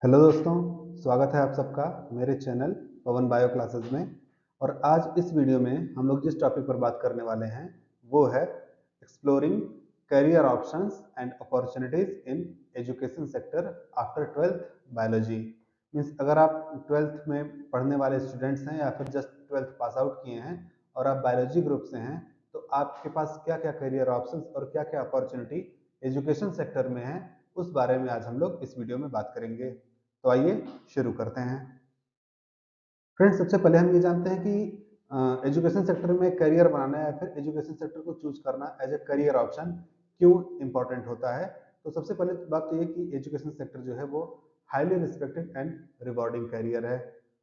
Hello दोस्तों, स्वागत है आप सबका मेरे चैनल पवन बायो क्लासेस में। और आज इस वीडियो में हम लोग जिस टॉपिक पर बात करने वाले हैं वो है exploring career options and opportunities in education sector after twelfth biology. Means अगर आप ट्वेल्थ में पढ़ने वाले स्टूडेंट्स हैं या फिर जस्ट ट्वेल्थ पास आउट किए हैं और आप बायोलॉजी ग्रुप से हैं, तो आपके पास क्या क्या करियर ऑप्शंस और क्या क्या अपॉर्चुनिटी एजुकेशन सेक्टर में है, उस बारे में आज हम लोग इस वीडियो में बात करेंगे। तो आइए शुरू करते हैं। फ्रेंड्स, सबसे पहले हम ये जानते हैं कि एजुकेशन सेक्टर में करियर बनाना या फिर एजुकेशन सेक्टर को चूज करना एज ए करियर ऑप्शन क्यों इंपॉर्टेंट होता है। तो सबसे पहले बात तो ये कि एजुकेशन सेक्टर जो है वो highly respected and rewarding career है।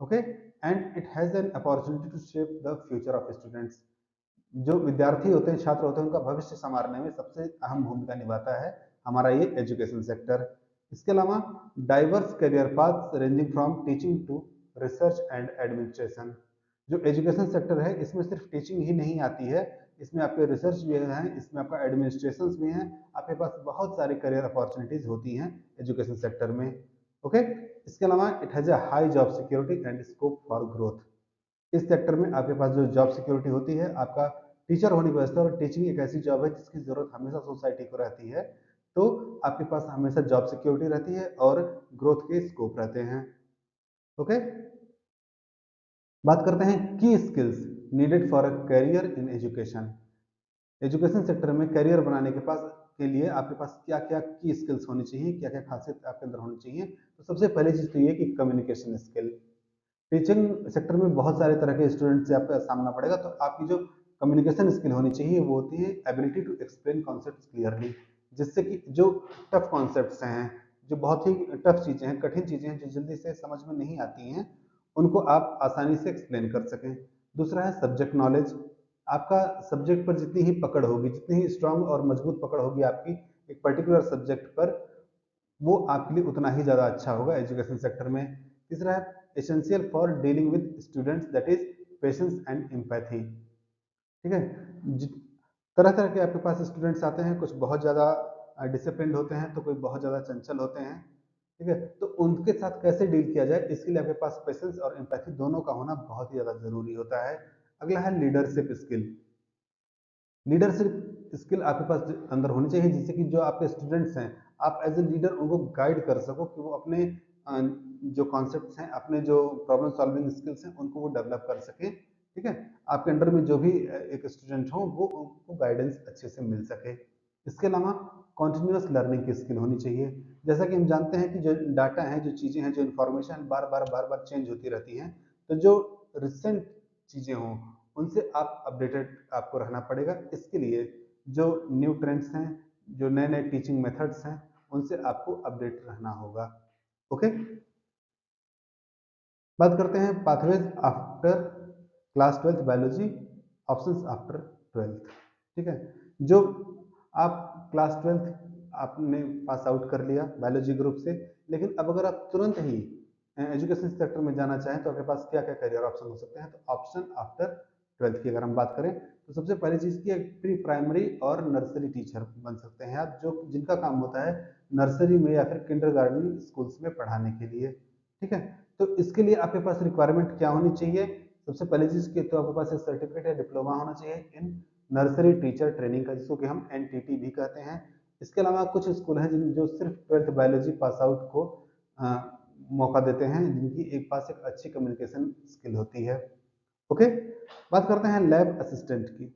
Okay, and it has an opportunity to shape the future of students. जो विद्यार्थी होते हैं, छात्र होते हैं, उनका भविष्य संवारने में सबसे अहम भूमिका निभाता है हमारा ये एजुकेशन सेक्टर। इसके अलावा diverse career path ranging from teaching to research and administration. जो एजुकेशन सेक्टर है इसमें सिर्फ टीचिंग ही नहीं आती है, इसमें आपके रिसर्च भी है, इसमें आपका एडमिनिस्ट्रेशन भी है, आपके पास बहुत सारी करियर अपॉर्चुनिटीज होती हैं एजुकेशन सेक्टर में। ओके, इसके अलावा it has a high job security and scope for growth. इस सेक्टर में आपके पास जो जॉब सिक्योरिटी होती है, आपका टीचर होने की वजह से, और टीचिंग एक ऐसी जॉब है जिसकी जरूरत हमेशा सोसाइटी को रहती है, तो आपके पास हमेशा जॉब सिक्योरिटी रहती है और ग्रोथ के स्कोप रहते हैं। ओके, बात करते हैं की skills needed for a career in education. Education sector में करियर बनाने के लिए आपके पास क्या क्या की स्किल्स होनी चाहिए, क्या क्या खासियत आपके अंदर होनी चाहिए। तो सबसे पहली चीज तो ये कि कम्युनिकेशन स्किल। टीचिंग सेक्टर में बहुत सारे तरह के स्टूडेंट से आपका सामना पड़ेगा, तो आपकी जो कम्युनिकेशन स्किल होनी चाहिए वो होती है ability to explain concepts clearly. जिससे कि जो टफ कॉन्सेप्ट्स हैं, जो बहुत ही टफ चीजें हैं, कठिन चीजें हैं, जो जल्दी से समझ में नहीं आती हैं, उनको आप आसानी से एक्सप्लेन कर सकें। दूसरा है सब्जेक्ट नॉलेज। आपका सब्जेक्ट पर जितनी ही पकड़ होगी, जितनी ही स्ट्रांग और मजबूत पकड़ होगी आपकी एक पर्टिकुलर सब्जेक्ट पर, वो आपके लिए उतना ही ज़्यादा अच्छा होगा एजुकेशन सेक्टर में। तीसरा है essential for dealing with students, that is patience and empathy. ठीक है, तरह तरह के आपके पास स्टूडेंट्स आते हैं, कुछ बहुत ज़्यादा डिसिप्लिन होते हैं तो कोई बहुत ज़्यादा चंचल होते हैं। ठीक है, तो उनके साथ कैसे डील किया जाए, इसके लिए आपके पास पेशेंस और एम्पैथी दोनों का होना बहुत ही ज़्यादा जरूरी होता है। अगला है लीडरशिप स्किल। लीडरशिप स्किल आपके पास अंदर होनी चाहिए, जिससे कि जो आपके स्टूडेंट्स हैं, आप एज ए लीडर उनको गाइड कर सको कि वो अपने जो कॉन्सेप्ट्स हैं, अपने जो प्रॉब्लम सॉल्विंग स्किल्स हैं, उनको वो डेवलप कर सके। ठीक है, आपके अंडर में जो भी एक स्टूडेंट हो वो उनको गाइडेंस अच्छे से मिल सके। इसके अलावा कॉन्टिन्यूस लर्निंग की स्किल होनी चाहिए। जैसा कि हम जानते हैं कि जो डाटा है, जो चीज़ें हैं, जो इन्फॉर्मेशन बार बार चेंज होती रहती हैं, तो जो रिसेंट चीज़ें हों उनसे आप अपडेटेड आपको रहना पड़ेगा। इसके लिए जो न्यू ट्रेंड्स हैं, जो नए नए टीचिंग मेथड्स हैं, उनसे आपको अपडेट रहना होगा। ओके, बात करते हैं pathways after class twelfth biology, options after twelfth. ठीक है, जो आप क्लास ट्वेल्थ आपने पास आउट कर लिया बायोलॉजी ग्रुप से, लेकिन अब अगर आप तुरंत ही एजुकेशन सेक्टर में जाना चाहें तो आपके पास क्या क्या करियर ऑप्शन हो सकते हैं। तो ऑप्शन आफ्टर ट्वेल्थ की अगर हम बात करें, तो सबसे पहली चीज़ की प्री प्राइमरी और नर्सरी टीचर बन सकते हैं आप, जो जिनका काम होता है नर्सरी में या फिर किंडरगार्टन स्कूल्स में पढ़ाने के लिए। ठीक है, तो इसके लिए आपके पास रिक्वायरमेंट क्या होनी चाहिए। सबसे पहली चीज़ की तो आपके पास एक सर्टिफिकेट या डिप्लोमा होना चाहिए इन नर्सरी टीचर ट्रेनिंग का, जिसको कि हम एनटीटी भी कहते हैं। इसके अलावा कुछ स्कूल हैं जो सिर्फ ट्वेल्थ बायोलॉजी पास आउट को मौका देते हैं, जिनकी एक पास एक अच्छी कम्युनिकेशन स्किल होती है। ओके, बात करते हैं लैब असिस्टेंट की।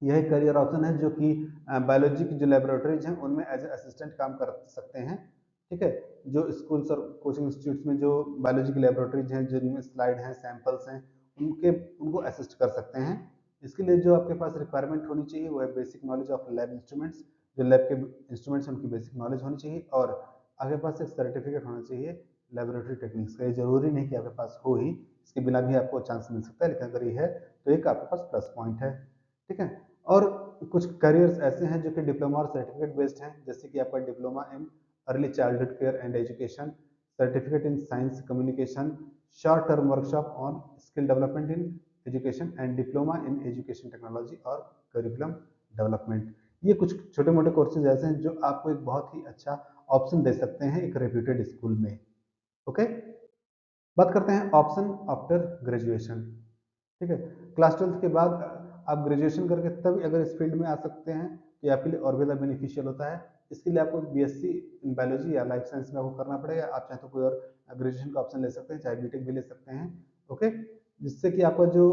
यह एक करियर ऑप्शन है जो कि बायोलॉजी की जो लेबोरेटरीज हैं उनमें एज ए असिस्टेंट काम कर सकते हैं। ठीक है, जो स्कूल्स और कोचिंग इंस्टीट्यूट्स में जो बायोलॉजी की लेबोरेटरीज हैं, जिनमें स्लाइड हैं, सैंपल्स हैं, उनको असिस्ट कर सकते हैं। इसके लिए जो आपके पास रिक्वायरमेंट होनी चाहिए वो है basic knowledge of lab instruments. जो लैब के इंस्ट्रूमेंट्स हैं उनकी बेसिक नॉलेज होनी चाहिए, और आपके पास एक सर्टिफिकेट होना चाहिए लेबोरेटरी टेक्निक्स का। ये जरूरी नहीं कि आपके पास हो ही, इसके बिना भी आपको चांस मिल सकता है, लेकिन अगर ये है तो एक आपके पास प्लस पॉइंट है। ठीक है, और कुछ करियर्स ऐसे हैं जो कि डिप्लोमा और सर्टिफिकेट बेस्ड हैं, जैसे कि आपका diploma in early childhood care and education, certificate in science communication, short term workshop on skill development in education, and diploma in education technology और करिकुलम डेवलपमेंट। ये कुछ छोटे मोटे कोर्सेज ऐसे हैं जो आपको एक बहुत ही अच्छा ऑप्शन दे सकते हैं एक रेप्यूटेड स्कूल में। ओके, बात करते हैं ऑप्शन आफ्टर ग्रेजुएशन। ठीक है, क्लास 12 के बाद आप ग्रेजुएशन करके तब अगर इस फील्ड में आ सकते हैं तो ये आपके लिए और ज़्यादा बेनिफिशियल होता है। इसके लिए आपको बीएससी इन बायोलॉजी या लाइफ साइंस में आपको करना पड़ेगा। आप चाहे तो कोई और ग्रेजुएशन का ऑप्शन ले सकते हैं, चाहे बीटेक भी ले सकते हैं। ओके, जिससे कि आपका जो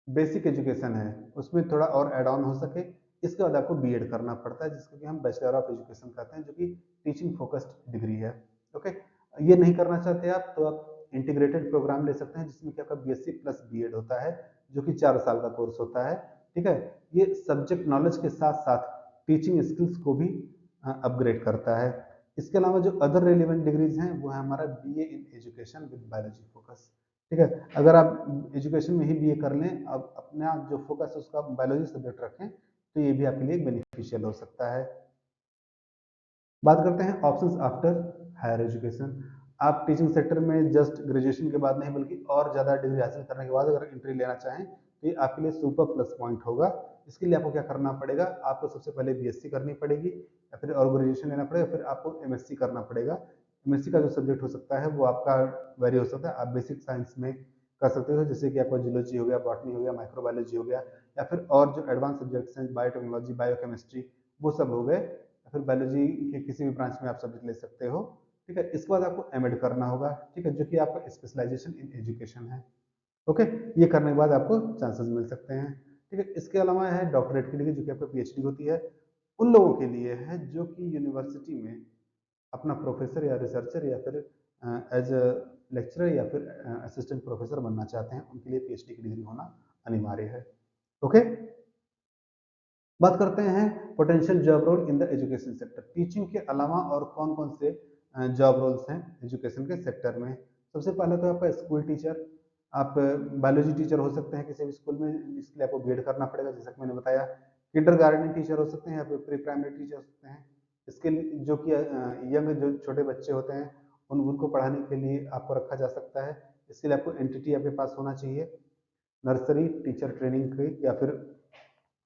बेसिक एजुकेशन है उसमें थोड़ा और ऐड ऑन हो सके। इसके बाद आपको बीएड करना पड़ता है, जिसको कि हम बैचलर ऑफ एजुकेशन कहते हैं, जो कि टीचिंग फोकस्ड डिग्री है। ओके, ये नहीं करना चाहते आप तो आप इंटीग्रेटेड प्रोग्राम ले सकते हैं, जिसमें कि आपका बीएससी प्लस बीएड होता है, जो कि 4 साल का कोर्स होता है। ठीक है, ये सब्जेक्ट नॉलेज के साथ साथ टीचिंग स्किल्स को भी अपग्रेड करता है। इसके अलावा जो अदर रेलिवेंट डिग्रीज हैं वो है हमारा BA in education with biology focus. ठीक है, अगर आप एजुकेशन में ही बीए कर लें, अब अपना जो फोकस है उसका बायोलॉजी सब्जेक्ट रखें, तो ये भी आपके लिए बेनिफिशियल हो सकता है। बात करते हैं ऑप्शंस आफ्टर हायर एजुकेशन। आप टीचिंग सेक्टर में जस्ट ग्रेजुएशन के बाद नहीं बल्कि और ज़्यादा डिग्री हासिल करने के बाद अगर एंट्री लेना चाहें तो ये आपके लिए सुपर प्लस पॉइंट होगा। इसके लिए आपको क्या करना पड़ेगा, आपको सबसे पहले बीएससी करनी पड़ेगी या फिर और ग्रेजुएशन लेना पड़ेगा, फिर आपको एमएससी करना पड़ेगा। एमएससी का जो सब्जेक्ट हो सकता है वो आपका वेरी हो सकता है। आप बेसिक साइंस में कर सकते हो, जैसे कि आपका जियोलॉजी हो गया, बॉटनी हो गया, माइक्रोबायोलॉजी हो गया, या फिर और जो एडवांस सब्जेक्ट्स हैं बायोटेक्नोलॉजी, बायोकेमिस्ट्री, वो सब हो गए। या फिर बायोलॉजी के किसी भी ब्रांच में आप सब्जेक्ट ले सकते हो। ठीक है, इसके बाद आपको एमएड करना होगा। ठीक है, जो कि आपका स्पेशलाइजेशन इन एजुकेशन है। ओके, ये करने के बाद आपको चांसेस मिल सकते हैं। ठीक है, इसके अलावा है डॉक्टरेट की डिग्री, जो कि आपका पीएचडी होती है। उन लोगों के लिए है जो कि यूनिवर्सिटी में अपना प्रोफेसर या रिसर्चर या फिर एज अ लेक्चरर या फिर असिस्टेंट प्रोफेसर बनना चाहते हैं, उनके लिए पीएचडी की डिग्री होना अनिवार्य है। ओके, बात करते हैं potential job role in the education sector. Teaching के अलावा और कौन कौन से जॉब रोल्स हैं एजुकेशन के सेक्टर में। सबसे पहले तो आपका स्कूल टीचर। आप बायोलॉजी टीचर हो सकते हैं किसी भी स्कूल में, इसके लिए आपको बीएड करना पड़ेगा, जैसा कि मैंने बताया। किंडरगार्टन टीचर हो सकते हैं या फिर प्री प्राइमरी टीचर हो सकते हैं। इसके लिए जो कि यंग जो छोटे बच्चे होते हैं उनको पढ़ाने के लिए आपको रखा जा सकता है। इसके लिए आपको एनटीटी आपके पास होना चाहिए, नर्सरी टीचर ट्रेनिंग की, या फिर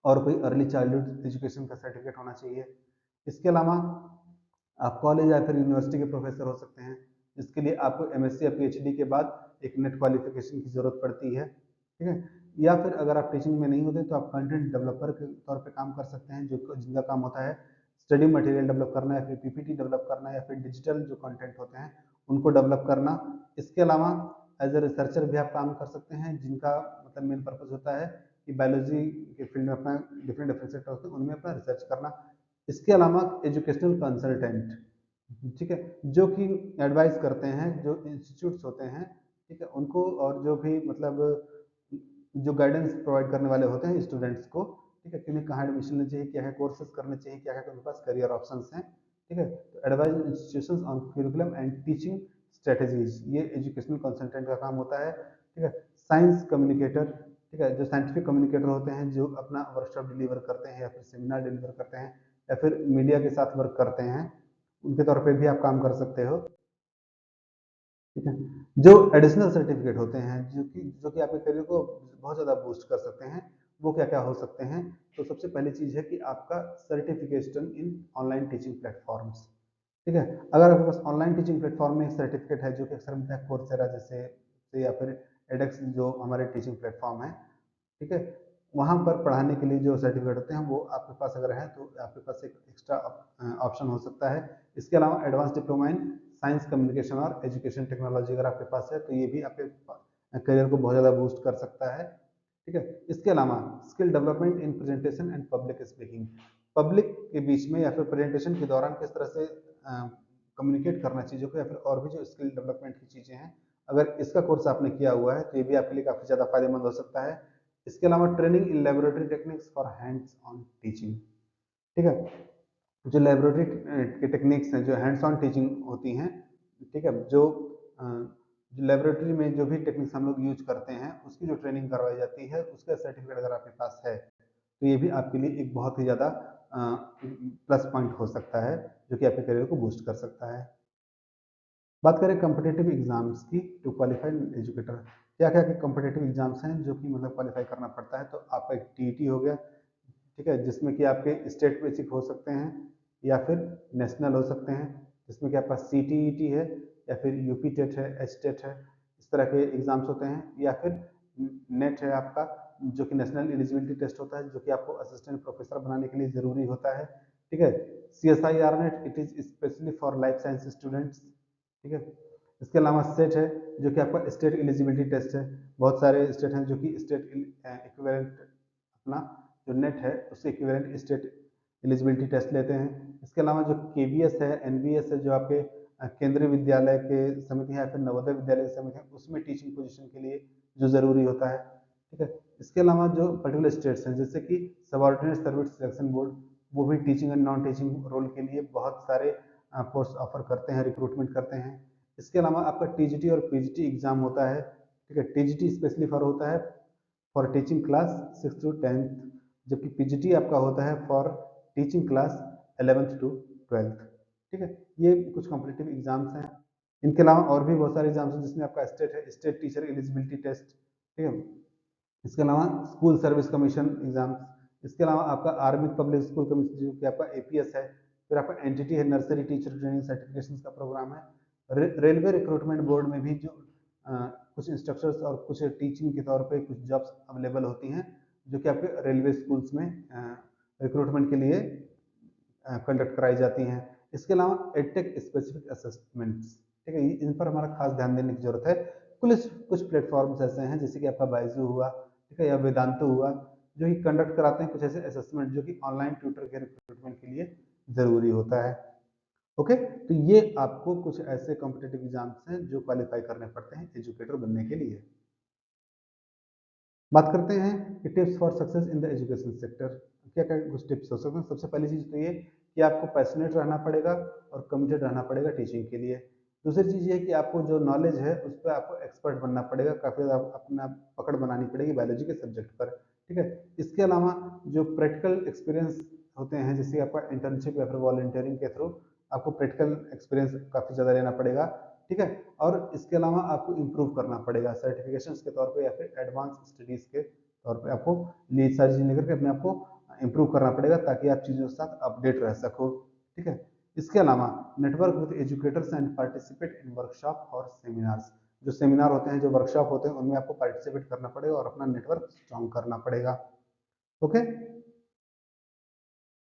और कोई अर्ली चाइल्डहुड एजुकेशन का सर्टिफिकेट होना चाहिए। इसके अलावा आप कॉलेज या फिर यूनिवर्सिटी के प्रोफेसर हो सकते हैं, जिसके लिए आपको एमएससी या पीएचडी के बाद एक नेट क्वालिफिकेशन की जरूरत पड़ती है। ठीक है, या फिर अगर आप टीचिंग में नहीं होते तो आप कंटेंट डेवलपर के तौर पे काम कर सकते हैं, जो जिनका काम होता है स्टडी मटेरियल डेवलप करना या फिर पीपीटी डेवलप करना या फिर डिजिटल जो कंटेंट होते हैं उनको डेवलप करना। इसके अलावा एज ए रिसर्चर भी आप काम कर सकते हैं, जिनका मतलब मेन पर्पज होता है कि बायोलॉजी के फील्ड में अपना डिफरेंट डिफरेंट सेक्टर होते हैं उनमें अपना रिसर्च करना। इसके अलावा एजुकेशनल कंसल्टेंट, ठीक है, जो कि एडवाइस करते हैं जो इंस्टीट्यूट्स होते हैं, ठीक है, उनको, और जो भी मतलब जो गाइडेंस प्रोवाइड करने वाले होते हैं स्टूडेंट्स को, ठीक है, कि उन्हें कहाँ एडमिशन लेना चाहिए, क्या क्या कोर्सेज करने चाहिए, क्या क्या उनके पास करियर ऑप्शंस हैं। ठीक है, तो advise institutions on curriculum and teaching strategies, ये एजुकेशनल कंसल्टेंट का काम होता है। ठीक है, साइंस कम्युनिकेटर, ठीक है, जो साइंटिफिक कम्युनिकेटर होते हैं जो अपना वर्कशॉप डिलीवर करते हैं या फिर सेमिनार डिलीवर करते हैं या फिर मीडिया के साथ वर्क करते हैं, उनके तौर पे भी आप काम कर सकते हो। ठीक है, जो एडिशनल सर्टिफिकेट होते हैं जो कि आपके करियर को बहुत ज़्यादा बूस्ट कर सकते हैं, वो क्या क्या हो सकते हैं। तो सबसे पहली चीज़ है कि आपका सर्टिफिकेशन इन ऑनलाइन टीचिंग प्लेटफॉर्म्स। ठीक है, अगर आपके पास ऑनलाइन टीचिंग प्लेटफॉर्म में एक सर्टिफिकेट है, जो कि अक्सर मिलता है कोर्सेरा जैसे से या फिर एडेक्स, जो हमारे टीचिंग प्लेटफॉर्म है, ठीक है, वहाँ पर पढ़ाने के लिए जो सर्टिफिकेट होते हैं वो आपके पास अगर है तो आपके पास एक एक्स्ट्रा ऑप्शन हो सकता है। इसके अलावा advance diploma in science communication और एजुकेशन टेक्नोलॉजी अगर आपके पास है तो ये भी आपके करियर को बहुत ज़्यादा बूस्ट कर सकता है। ठीक है, इसके अलावा skill development in presentation and public speaking, public के बीच में या फिर प्रेजेंटेशन के दौरान किस तरह से कम्युनिकेट करना चीज़ों को, या फिर और भी जो स्किल डेवलपमेंट की चीज़ें हैं, अगर इसका कोर्स आपने किया हुआ है तो ये भी आपके लिए काफ़ी ज़्यादा फायदेमंद हो सकता है। इसके अलावा training in laboratory techniques for hands on teaching. ठीक है, जो लेबोरेटरी के टेक्निक्स हैं, जो हैंड्स ऑन टीचिंग होती हैं, ठीक है, जो लेबोरेटरी में जो भी टेक्निक्स हम लोग यूज करते हैं उसकी जो ट्रेनिंग करवाई जाती है, उसका सर्टिफिकेट अगर आपके पास है तो ये भी आपके लिए एक बहुत ही ज़्यादा प्लस पॉइंट हो सकता है, जो कि आपके करियर को बूस्ट कर सकता है। बात करें कम्पिटेटिव एग्जाम्स की टू क्वालिफाई एजुकेटर, क्या क्या कम्पिटेटिव एग्जाम्स हैं जो कि मतलब क्वालिफाई करना पड़ता है। तो आपका एक टीईटी हो गया, ठीक है, जिसमें कि आपके स्टेट बेसिक हो सकते हैं या फिर नेशनल हो सकते हैं, जिसमें कि आपका सीटीईटी है या फिर यूपी टेट है, एच टेट है, इस तरह के एग्जाम्स होते हैं, या फिर नेट है आपका जो कि नेशनल एलिजिबिलिटी टेस्ट होता है, जो कि आपको असिस्टेंट प्रोफेसर बनाने के लिए ज़रूरी होता है। ठीक है, CSIR net it is specially for life science students. ठीक है, इसके अलावा सेट है जो कि आपका स्टेट एलिजिबिलिटी टेस्ट है। बहुत सारे स्टेट हैं जो कि स्टेट इक्विवेलेंट अपना जो नेट है उससे इक्विवेलेंट स्टेट एलिजिबिलिटी टेस्ट लेते हैं। इसके अलावा जो KBS है, NBS है, जो आपके केंद्रीय विद्यालय के समिति है या फिर नवोदय विद्यालय की समिति है, उसमें टीचिंग पोजीशन के लिए जो ज़रूरी होता है। ठीक है, इसके अलावा जो पर्टिकुलर स्टेट्स हैं जैसे कि सबऑर्डिनेट सर्विस सिलेक्शन बोर्ड, वो भी teaching and non teaching role के लिए बहुत सारे पोस्ट ऑफर करते हैं, रिक्रूटमेंट करते हैं। इसके अलावा आपका TGT और PGT एग्जाम होता है। ठीक है, TGT स्पेशली फॉर होता है for teaching class 6 to 10th, जबकि PGT आपका होता है for teaching class 11th to 12th। ठीक है, ये कुछ कॉम्पिटिटिव एग्जाम्स हैं। इनके अलावा और भी बहुत सारे एग्जाम्स हैं जिसमें आपका स्टेट है, स्टेट टीचर एलिजिबिलिटी टेस्ट। ठीक है, इसके अलावा स्कूल सर्विस कमीशन एग्जाम, इसके अलावा आपका आर्मी पब्लिक स्कूल कमीशन जो कि आपका APS है, फिर आपका NTT है, नर्सरी टीचर ट्रेनिंग सर्टिफिकेशन का प्रोग्राम है। रेलवे रिक्रूटमेंट बोर्ड में भी जो कुछ इंस्ट्रक्टर्स और कुछ टीचिंग के तौर पे कुछ जॉब्स अवेलेबल होती हैं जो कि आपके रेलवे स्कूल्स में रिक्रूटमेंट के लिए कंडक्ट कराई जाती हैं। इसके अलावा एडटेक स्पेसिफिक असेसमेंट्स, ठीक है, इन पर हमारा खास ध्यान देने की जरूरत है। कुछ प्लेटफॉर्म्स ऐसे हैं जैसे कि आपका बायजू हुआ, ठीक है, या वेदांतो हुआ, जो कि कंडक्ट कराते हैं कुछ ऐसे असेसमेंट जो कि ऑनलाइन ट्यूटर के रिक्रूटमेंट के लिए जरूरी होता है। ओके, तो ये आपको कुछ ऐसे कॉम्पिटिटिव एग्जाम्स हैं जो क्वालिफाई करने पड़ते हैं एजुकेटर बनने के लिए। बात करते हैं कि tips for success in the education sector, क्या क्या कुछ टिप्स हो सकते हैं। सबसे पहली चीज़ तो ये कि आपको पैशनेट रहना पड़ेगा और कमिटेड रहना पड़ेगा टीचिंग के लिए। दूसरी चीज़ ये कि आपको जो नॉलेज है उस पर आपको एक्सपर्ट बनना पड़ेगा, काफ़ी ज़्यादा अपना पकड़ बनानी पड़ेगी बायोलॉजी के सब्जेक्ट पर। ठीक है, इसके अलावा जो प्रैक्टिकल एक्सपीरियंस होते हैं जैसे आपका इंटर्नशिप या फिर वॉलंटियरिंग के थ्रू आपको प्रैक्टिकल एक्सपीरियंस काफ़ी ज़्यादा लेना पड़ेगा। ठीक है, और इसके अलावा आपको इम्प्रूव करना पड़ेगा सर्टिफिकेशन के तौर पे या फिर एडवांस स्टडीज के तौर पे। आपको ये सारी चीज़ें लेकर के अपने आप को इम्प्रूव करना पड़ेगा ताकि आप चीज़ों के साथ अपडेट रह सको। ठीक है, इसके अलावा network with educators and participate in workshop और सेमिनार्स, जो सेमिनार होते हैं, जो वर्कशॉप होते हैं, उनमें आपको पार्टिसिपेट करना पड़ेगा और अपना नेटवर्क स्ट्रॉन्ग करना पड़ेगा। ओके,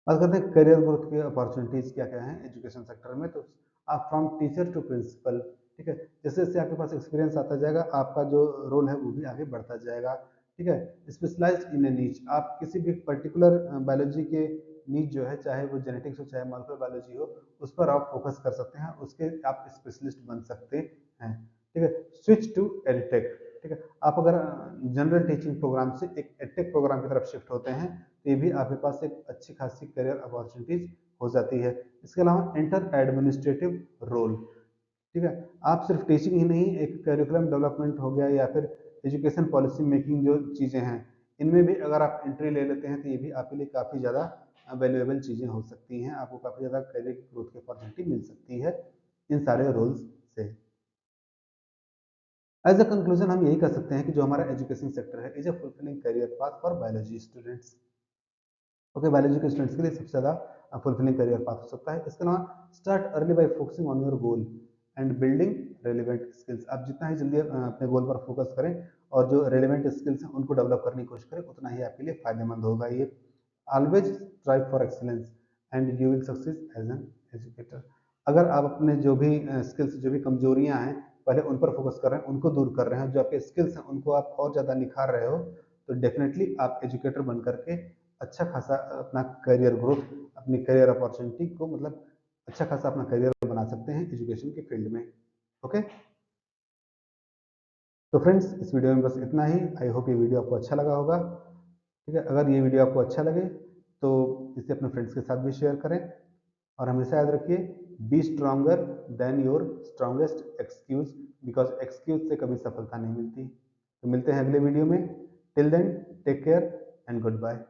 बात करते हैं करियर ग्रोथ की अपॉर्चुनिटीज क्या क्या है एजुकेशन सेक्टर में। तो आप फ्रॉम टीचर टू प्रिंसिपल, ठीक है, जैसे जैसे आपके पास एक्सपीरियंस आता जाएगा आपका जो रोल है वो भी आगे बढ़ता जाएगा। ठीक है, स्पेशलाइज्ड इन ए नीच, आप किसी भी पर्टिकुलर बायोलॉजी के नीच जो है, चाहे वो जेनेटिक्स हो चाहे मॉलिक्यूलर बायोलॉजी हो, उस पर आप फोकस कर सकते हैं, उसके आप स्पेशलिस्ट बन सकते हैं। ठीक है, स्विच टू एडटेक, ठीक है, आप अगर जनरल टीचिंग प्रोग्राम से एक एडटेक प्रोग्राम की तरफ शिफ्ट होते हैं तो ये भी आपके पास एक अच्छी खासी करियर अपॉर्चुनिटीज हो जाती है। इसके अलावा एंटर एडमिनिस्ट्रेटिव रोल, ठीक है, आप सिर्फ टीचिंग ही नहीं, एक करिकुलम डेवलपमेंट हो गया या फिर एजुकेशन पॉलिसी मेकिंग जो चीज़ें हैं, इनमें भी अगर आप एंट्री ले लेते हैं तो ये भी आपके लिए काफ़ी ज़्यादा वैल्यूएबल चीज़ें हो सकती हैं। आपको काफ़ी ज़्यादा करियर ग्रोथ की अपॉर्चुनिटी मिल सकती है इन सारे रोल्स से। एज अ कंक्लूजन हम यही कह सकते हैं कि जो हमारा एजुकेशन सेक्टर है is a fulfilling career path for biology students. Okay, biology के स्टूडेंट्स के लिए सबसे ज़्यादा फुलफिलिंग करियर पाथ हो सकता है। इसके अलावा start early bye focusing on your goal and building relevant skills, आप जितना ही जल्दी अपने गोल पर फोकस करें और जो रेलिवेंट स्किल्स हैं उनको डेवलप करने की कोशिश करें, उतना ही आपके लिए फायदेमंद होगा ये। Always strive for excellence and you will succeed as an educator, अगर आप अपने जो भी स्किल्स, जो भी कमजोरियां हैं, पहले उन पर फोकस कर रहे हैं, उनको दूर कर रहे हैं, जो आपके स्किल्स हैं उनको आप और ज़्यादा निखार रहे हो, तो डेफिनेटली आप एजुकेटर बन करके अच्छा खासा अपना करियर ग्रोथ, अपनी करियर अपॉर्चुनिटी को मतलब अच्छा खासा अपना करियर बना सकते हैं एजुकेशन के फील्ड में। ओके, तो फ्रेंड्स इस वीडियो में बस इतना ही। आई होप ये वीडियो आपको अच्छा लगा होगा। ठीक है, अगर ये वीडियो आपको अच्छा लगे तो इसे अपने फ्रेंड्स के साथ भी शेयर करें और हमेशा याद रखिए, B stronger than your strongest excuse, because excuse से कभी सफलता नहीं मिलती। तो मिलते हैं अगले वीडियो में। Till then take care and good bye.